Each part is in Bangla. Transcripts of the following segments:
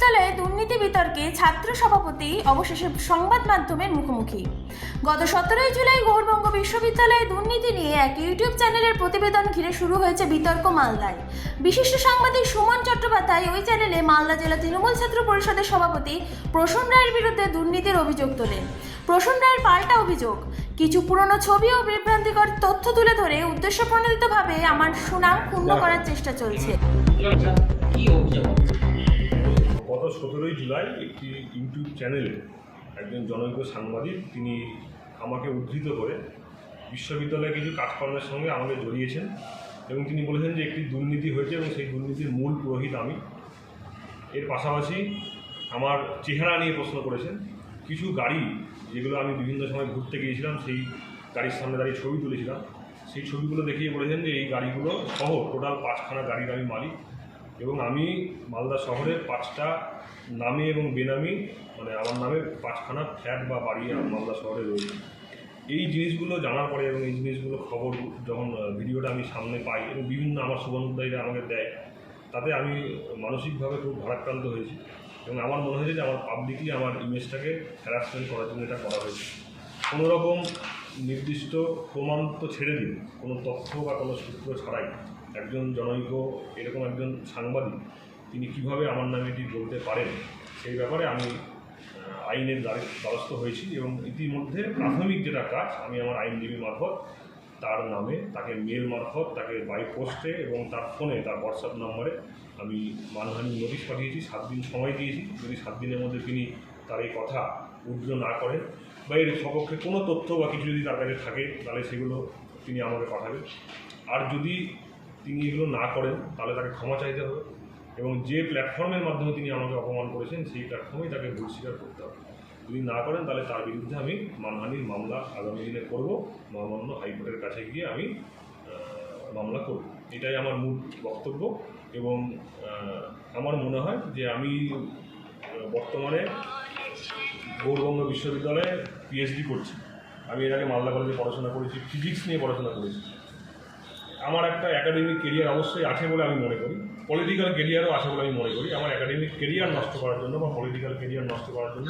বিশ্ববিদ্যালয়ে দুর্নীতি বিতর্কে ছাত্র সভাপতি অবশেষে সংবাদ মাধ্যমের মুখোমুখি। গত 17 জুলাই গৌড়বঙ্গ বিশ্ববিদ্যালয়ে দুর্নীতি নিয়ে এক ইউটিউব চ্যানেলের প্রতিবেদন ঘিরে শুরু হয়েছে বিতর্ক মালদায়। বিশিষ্ট সাংবাদিক সুমন চট্টোপাধ্যায় ওই চ্যানেলে মালদা জেলা তৃণমূল ছাত্র পরিষদের সভাপতি প্রসূন রায়ের বিরুদ্ধে দুর্নীতির অভিযোগ তোলেন। প্রসূন রায়ের পাল্টা অভিযোগ, কিছু পুরনো ছবি ও বিভ্রান্তিকর তথ্য তুলে ধরে উদ্দেশ্যপ্রণোদিতভাবে আমার সুনাম ক্ষুণ্ণ করার চেষ্টা চলছে। গত 17 জুলাই একটি ইউটিউব চ্যানেলে একজন জনৈক সাংবাদিক তিনি আমাকে উদ্ধৃত করে বিশ্ববিদ্যালয়ে কিছু কাজকর্মের সঙ্গে আমাকে জড়িয়েছেন এবং তিনি বলেছেন যে একটি দুর্নীতি হয়েছে এবং সেই দুর্নীতির মূল পুরোহিত আমি। এর পাশাপাশি আমার চেহারা নিয়ে প্রশ্ন করেছেন। কিছু গাড়ি যেগুলো আমি বিভিন্ন সময় ঘুরতে গিয়েছিলাম সেই গাড়ির সামনে দাঁড়িয়ে ছবি তুলেছিলাম, সেই ছবিগুলো দেখিয়ে বলেছেন যে এই গাড়িগুলো সহ টোটাল 5খানা গাড়ির আমি মালিক এবং আমি মালদা শহরের 5টা নামে এবং বেনামি মানে আমার নামে 5খানা ফ্ল্যাট বা বাড়ি মালদা শহরে রয়েছে। এই জিনিসগুলো জানার পরে এবং এই জিনিসগুলো খবর যখন ভিডিওটা আমি সামনে পাই এবং বিভিন্ন আমার শুভানুধ্যায়ীরা আমাকে দেয়, তাতে আমি মানসিকভাবে খুব ভারাক্রান্ত হয়েছি এবং আমার মনে হয়েছে যে আমার পাবলিকলি আমার ইমেজটাকে হ্যারাসমেন্ট করার জন্য এটা করা হয়েছে। কোনো রকম নির্দিষ্ট প্রমাণ তো ছেড়ে দিন, কোনো তথ্য বা কোনো সূত্র ছাড়াই একজন জনৈক এরকম একজন সাংবাদিক তিনি কিভাবে আমার নামে এটি বলতে পারেন সেই ব্যাপারে আমি আইনের দ্বারস্থ হয়েছি এবং ইতিমধ্যে প্রাথমিক যেটা কাজ আমি আমার আইনজীবী মারফত তার নামে তাকে মেল মারফত তাকে বাই পোস্টে এবং তার ফোনে তার হোয়াটসঅ্যাপ নম্বরে আমি মানহানির নোটিশ পাঠিয়েছি। 7 দিন সময় দিয়েছি, যদি 7 দিনের মধ্যে তিনি তার এই কথা উদ্ধৃত না করেন বা এর সপক্ষে কোনো তথ্য বা কিছু যদি তার কাছে থাকে তাহলে সেগুলো তিনি আমাকে পাঠাবেন। আর যদি তিনি এগুলো না করেন তাহলে তাকে ক্ষমা চাইতে হবে এবং যে প্ল্যাটফর্মের মাধ্যমে তিনি আমাকে অপমান করেছেন সেই প্ল্যাটফর্মেই তাকে ভুল স্বীকার করতে হবে। যদি না করেন তাহলে তার বিরুদ্ধে আমি মানহানির মামলা আগামী দিনে করব, মহামান্য হাইকোর্টের কাছে গিয়ে আমি মামলা করব। এটাই আমার মূল বক্তব্য এবং আমার মনে হয় যে আমি বর্তমানে গৌড়বঙ্গ বিশ্ববিদ্যালয়ে পিএইচডি করছি। আমি এর আগে মালদা কলেজে পড়াশোনা করেছি, ফিজিক্স নিয়ে পড়াশোনা করেছি। আমার একটা একাডেমিক কেরিয়ার অবশ্যই আছে বলে আমি মনে করি, পলিটিক্যাল কেরিয়ারও আছে বলে আমি মনে করি। আমার একাডেমিক কেরিয়ার নষ্ট করার জন্য বা পলিটিক্যাল কেরিয়ার নষ্ট করার জন্য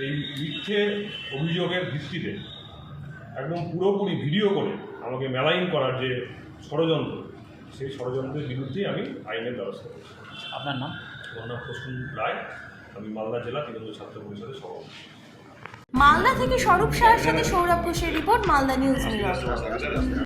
এই মিথ্যে অভিযোগের ভিত্তিতে একদম পুরোপুরি ভিডিও করে আমাকে মেলাইন করার যে ষড়যন্ত্র, সেই ষড়যন্ত্রের বিরুদ্ধেই আমি আইনের দ্বারস্থ করছি। আপনার নাম? আমার নাম প্রসূন রায়, আমি মালদা জেলা তৃণমূল ছাত্র পরিষদের সভাপতি। মালদা থেকে স্বরূপ শাহের সাথে সৌরভ ঘোষের রিপোর্ট, মালদা নিউজ মিরর।